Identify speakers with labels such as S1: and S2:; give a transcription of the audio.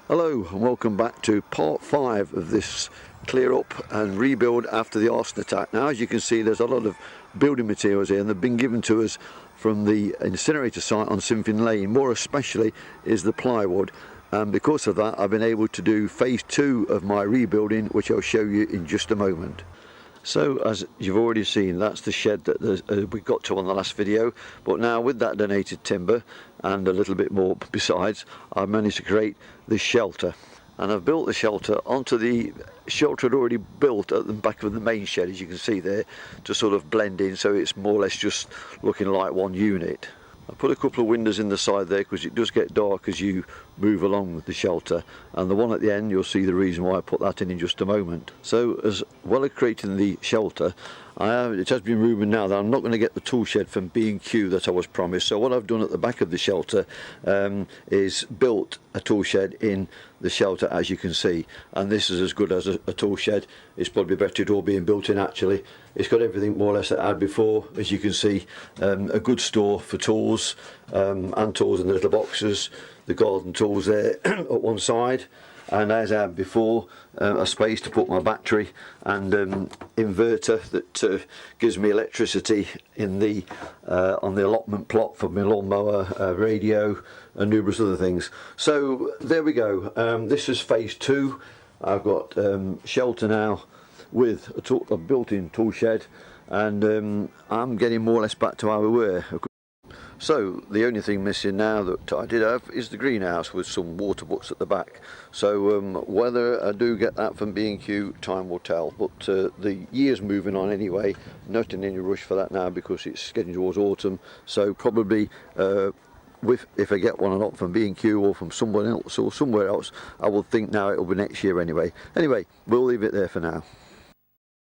S1: Hello and welcome back to part 5 of this clear up and rebuild after the arson attack. Now, as you can see, there's a lot of building materials here and they've been given to us from the incinerator site on Sinfin Lane. More especially is the plywood, and because of that I've been able to do phase 2 of my rebuilding, which I'll show you in just a moment. So as you've already seen, that's the shed that we got to on the last video, but now with that donated timber and a little bit more besides, I've managed to create this shelter. And I've built the shelter onto the shelter I'd already built at the back of the main shed, as you can see there, to sort of blend in, so it's more or less just looking like one unit. I put a couple of windows in the side there because it does get dark as you move along the shelter, and the one at the end, you'll see the reason why I put that in just a moment. So as well as creating the shelter, it has been rumoured now that I'm not going to get the tool shed from B&Q that I was promised. So what I've done at the back of the shelter is built a tool shed in the shelter, as you can see, and this is as good as a tool shed. It's probably better it all being built in actually. It's got everything more or less that I had before, as you can see. A good store for tools, and tools in the little boxes, the garden tools there at one side, and as I had before, a space to put my battery and inverter that gives me electricity in the on the allotment plot for my lawnmower, radio and numerous other things. So there we go. This is phase 2. I've got shelter now with a built-in tool shed, and I'm getting more or less back to how we were. So the only thing missing now that I did have is the greenhouse with some water butts at the back. So whether I do get that from B&Q, time will tell, but the year's moving on anyway, not in any rush for that now because it's getting towards autumn. So probably if I get one or not from B&Q or from someone else or somewhere else, I will think now it'll be next year anyway. Anyway, we'll leave it there for now.